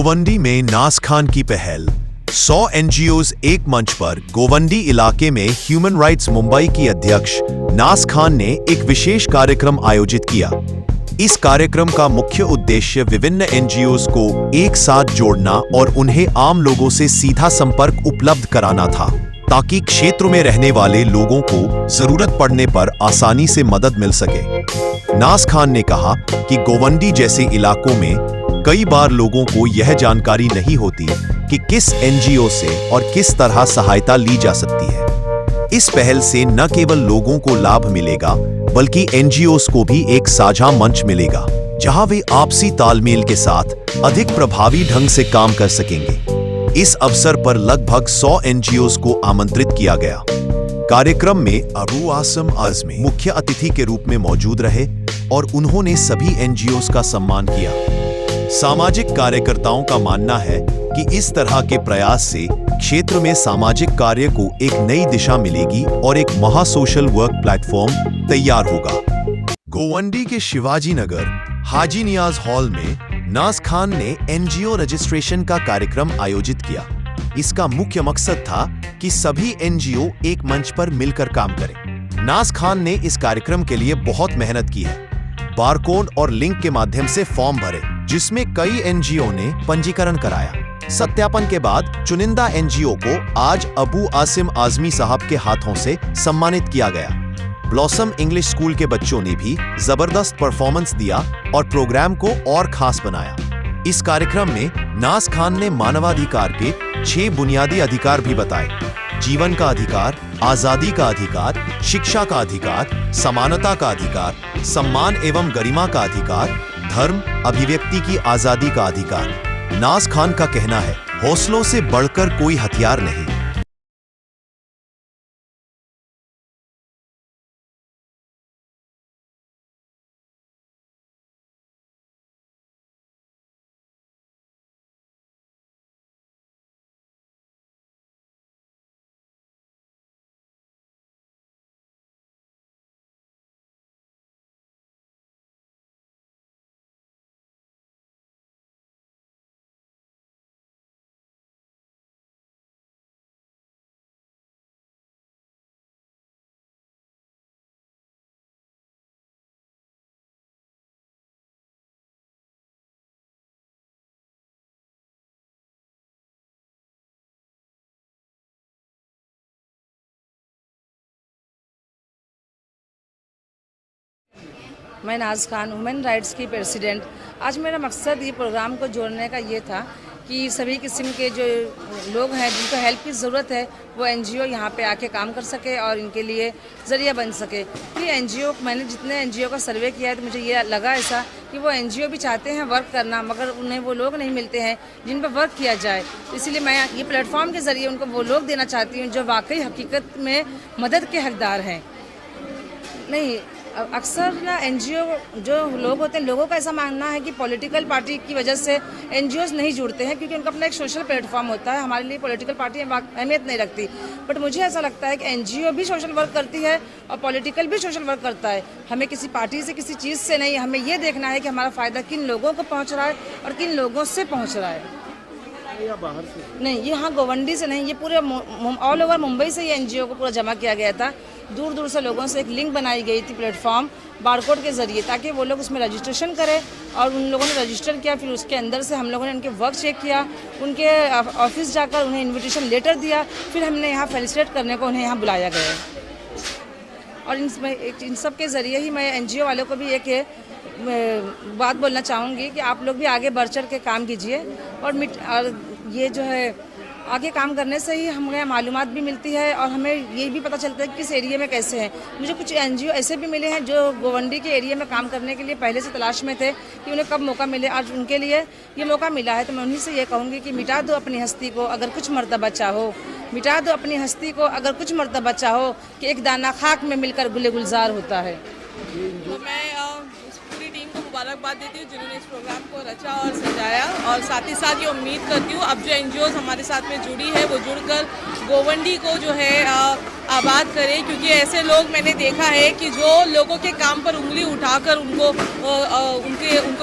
गोवंडी में नास खान की पहल। 100 एनजीओज एक मंच पर। गोवंडी इलाके में ह्यूमन राइट्स मुंबई की अध्यक्ष नास खान ने एक विशेष कार्यक्रम आयोजित किया। इस कार्यक्रम का मुख्य उद्देश्य विभिन्न एनजीओज को एक साथ जोड़ना और उन्हें आम लोगों से सीधा संपर्क उपलब्ध कराना था, ताकि क्षेत्र में रहने वाले लोगों को जरूरत पड़ने पर आसानी से मदद मिल सके। नास खान ने कहा कि गोवंडी जैसे इलाकों में कई बार लोगों को यह जानकारी नहीं होती कि किस एनजीओ से और किस तरह सहायता ली जा सकती है। इस पहल से न केवल लोगों को लाभ मिलेगा, बल्कि एनजीओज को भी एक साझा मंच मिलेगा, जहां वे आपसी तालमेल के साथ अधिक प्रभावी ढंग से काम कर सकेंगे। इस अवसर पर लगभग 100 एनजीओज को आमंत्रित किया गया। कार्यक्रम में अबू आसिम आजमी मुख्य अतिथि के रूप में मौजूद रहे और उन्होंने सभी एनजीओज का सम्मान किया। सामाजिक कार्यकर्ताओं का मानना है कि इस तरह के प्रयास से क्षेत्र में सामाजिक कार्य को एक नई दिशा मिलेगी और एक महा सोशल वर्क प्लेटफॉर्म तैयार होगा। गोवंडी के शिवाजी नगर हाजी नियाज हॉल में नास खान ने एनजीओ रजिस्ट्रेशन का कार्यक्रम आयोजित किया। इसका मुख्य मकसद था कि सभी एनजीओ एक मंच पर मिलकर काम करें। नास खान ने इस कार्यक्रम के लिए बहुत मेहनत की है। बारकोड और लिंक के माध्यम से फॉर्म भरे, जिसमें कई एनजीओ ने पंजीकरण कराया। सत्यापन के बाद चुनिंदा एनजीओ को आज अबू आसिम आजमी साहब के हाथों से सम्मानित किया गया। ब्लॉसम इंग्लिश स्कूल के बच्चों ने भी जबरदस्त परफॉर्मेंस दिया और प्रोग्राम को और खास बनाया। इस कार्यक्रम में नास खान ने मानवाधिकार के 6 बुनियादी अधिकार भी बताए: जीवन का अधिकार, आजादी का अधिकार, शिक्षा का अधिकार, समानता का अधिकार, सम्मान एवं गरिमा का अधिकार, धर्म, अभिव्यक्ति की आजादी का अधिकार। नास खान का कहना है, हौसलों से बढ़कर कोई हथियार नहीं। मैं नाज खान, ह्यूमन राइट्स की प्रेसिडेंट। आज मेरा मकसद ये प्रोग्राम को जोड़ने का ये था कि सभी किस्म के जो लोग हैं जिनको हेल्प की ज़रूरत है, वो एनजीओ यहाँ पे आके काम कर सके और इनके लिए ज़रिया बन सके। ये एनजीओ, मैंने जितने एनजीओ का सर्वे किया है तो मुझे ये लगा ऐसा कि वो एनजीओ भी चाहते हैं वर्क करना, मगर उन्हें वो लोग नहीं मिलते हैं जिन पर वर्क किया जाए। इसलिए मैं ये प्लेटफॉर्म के ज़रिए उनको वो लोग देना चाहती हूँ जो वाकई हकीकत में मदद के हकदार हैं। नहीं, अक्सर ना एनजीओ जो लोग होते हैं, लोगों का ऐसा मानना है कि पॉलिटिकल पार्टी की वजह से एनजीओज नहीं जुड़ते हैं, क्योंकि उनका अपना एक सोशल प्लेटफॉर्म होता है। हमारे लिए पॉलिटिकल पार्टी अहमियत नहीं रखती, बट मुझे ऐसा लगता है कि एनजीओ भी सोशल वर्क करती है और पॉलिटिकल भी सोशल वर्क करता है। हमें किसी पार्टी से, किसी चीज़ से नहीं, हमें ये देखना है कि हमारा फ़ायदा किन लोगों को पहुँच रहा है और किन लोगों से पहुँच रहा है। या बाहर से नहीं, ये हाँ गोवंडी से नहीं, ये पूरे ऑल ओवर मुंबई से ये एनजीओ को पूरा जमा किया गया था। दूर दूर से लोगों से एक लिंक बनाई गई थी प्लेटफॉर्म बारकोड के ज़रिए, ताकि वो लोग उसमें रजिस्ट्रेशन करें। और उन लोगों ने रजिस्टर किया, फिर उसके अंदर से हम लोगों ने उनके वर्क चेक किया, उनके ऑफिस जाकर उन्हें इन्विटेशन लेटर दिया, फिर हमने यहाँ फेलिसिटेट करने को उन्हें यहाँ बुलाया गया। और इन सब के ज़रिए ही मैं एनजीओ वालों को भी एक बात बोलना चाहूँगी कि आप लोग भी आगे बढ़ चढ़ के काम कीजिए। और ये जो है, आगे काम करने से ही हमें मालूमात भी मिलती है और हमें ये भी पता चलता है कि किस एरिया में कैसे हैं। मुझे कुछ एनजीओ ऐसे भी मिले हैं जो गोवंडी के एरिया में काम करने के लिए पहले से तलाश में थे कि उन्हें कब मौका मिले। आज उनके लिए ये मौका मिला है, तो मैं उन्हीं से ये कहूँगी कि मिटा दो अपनी हस्ती को अगर कुछ मर्तबा चाहो, मिटा दो अपनी हस्ती को अगर कुछ मर्तबा चाहो, कि एक दाना खाक में मिलकर गुले गुलजार होता है। तो मैं पूरी टीम को मुबारकबाद देती हूँ जिन्होंने इस प्रोग्राम को रचा और सजाया, और साथ ही साथ ये उम्मीद करती हूँ अब जो एनजीओज हमारे साथ में जुड़ी है वो जुड़कर गोवंडी को जो है आबाद करें, क्योंकि ऐसे लोग मैंने देखा है कि जो लोगों के काम पर उंगली उठाकर उनको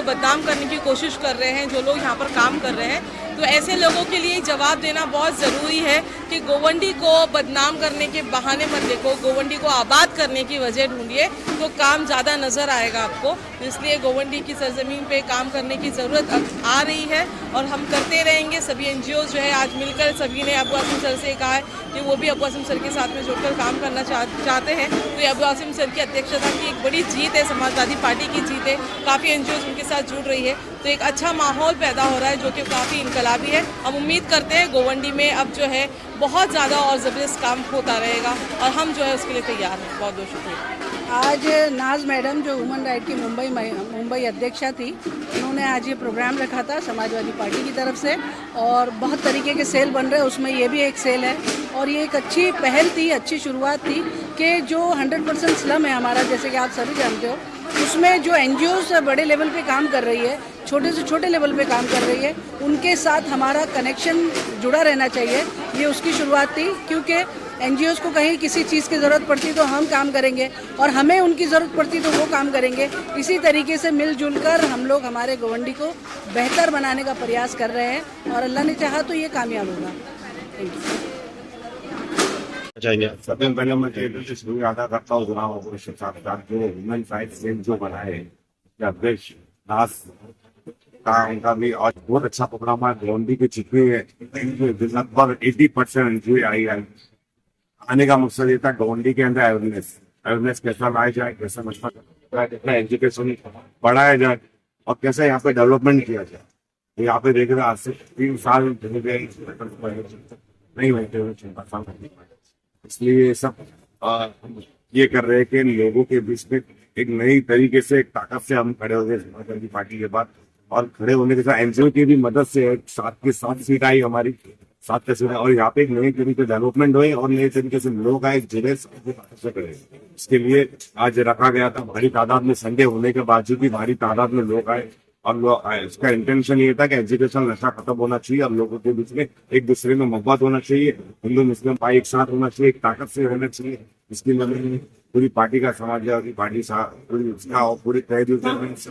बदनाम करने की कोशिश कर रहे हैं, जो लोग यहाँ पर काम कर रहे हैं, तो ऐसे लोगों के लिए जवाब देना बहुत ज़रूरी है कि गोवंडी को बदनाम करने के बहाने मत देखो, गोवंडी को आबाद करने की वजह ढूंढिए तो काम ज़्यादा नज़र आएगा आपको। इसलिए गोवंडी की सरजमीन पे काम करने की ज़रूरत आ रही है और हम करते रहेंगे। सभी एनजीओज जो है आज मिलकर सभी ने अबू आसिम सर से कहा है कि वो भी अबू आसिम सर के साथ में जुड़कर काम करना चाहते हैं। तो ये अबू आसिम सर की अध्यक्षता की एक बड़ी जीत है, समाजवादी पार्टी की जीत है, काफ़ी एनजीओज उनके साथ जुड़ रही है, तो एक अच्छा माहौल पैदा हो रहा है जो कि काफ़ी इनकलाबी है। हम उम्मीद करते हैं गोवंडी में अब जो है बहुत ज़्यादा और ज़बरदस्त काम होता रहेगा और हम जो है उसके लिए तैयार हैं। बहुत बहुत शुक्रिया। आज नाज मैडम जो ह्यूमन राइट की मुंबई अध्यक्षा थी, उन्होंने आज ये प्रोग्राम रखा था समाजवादी पार्टी की तरफ से और बहुत तरीके के सेल बन रहे हैं, उसमें ये भी एक सेल है और ये एक अच्छी पहल थी, अच्छी शुरुआत थी कि जो 100% स्लम है हमारा, जैसे कि आप सभी जानते हो, उसमें जो एनजीओज बड़े लेवल पे काम कर रही है, छोटे से छोटे लेवल पे काम कर रही है, उनके साथ हमारा कनेक्शन जुड़ा रहना चाहिए। ये उसकी शुरुआत थी, क्योंकि एनजीओज को कहीं किसी चीज़ की ज़रूरत पड़ती तो हम काम करेंगे और हमें उनकी ज़रूरत पड़ती तो वो काम करेंगे। इसी तरीके से मिलजुल कर हम लोग हमारे गोवंडी को बेहतर बनाने का प्रयास कर रहे हैं और अल्लाह ने चाहा तो ये कामयाब होगा। Thank you. सबसे पहले मैं शुक्रिया अदा करता हूँ गुलाम साथ जो ह्यूमन राइट्स सेल जो बनाए अध्यक्ष नास का, उनका भी आज बहुत अच्छा प्रोग्राम है। गोवंडी के जितने लगभग 80% एंट्री आई है। आने का मकसद ये था गोवंडी के अंदर अवेयरनेस कैसा लाया जाए, कैसा मशवरा कितना एजुकेशन बढ़ाया जाए और कैसे यहाँ पे डेवलपमेंट किया जाए। यहाँ पे देख रहे आज से 3 साल नहीं बैठे हुए, 4 साल, इसलिए ये सब ये कर रहे हैं कि लोगों के बीच में एक नई तरीके से एक ताकत से हम खड़े हो गए समाजवादी पार्टी के बाद, और खड़े होने के साथ एनजीओ की भी मदद से 7 के 7 सीट आई हमारी, 7 का सीट, और यहाँ पे एक नई तरीके डेवलपमेंट हुए और नए तरीके से लोग आए जुड़े से करे। इसके लिए आज रखा गया था। भारी तादाद में संडे होने के बावजूद भी भारी तादाद में लोग आए और इसका इंटेंशन ये था कि एजुकेशन नशा खत्म होना चाहिए, अब लोगों के बीच में एक दूसरे में मोहब्बत होना चाहिए, हिंदू मुस्लिम भाई एक साथ होना चाहिए, एक ताकत से होना चाहिए। इसकी मदद पूरी पार्टी का समाजवादी पार्टी पूरी तय दिल से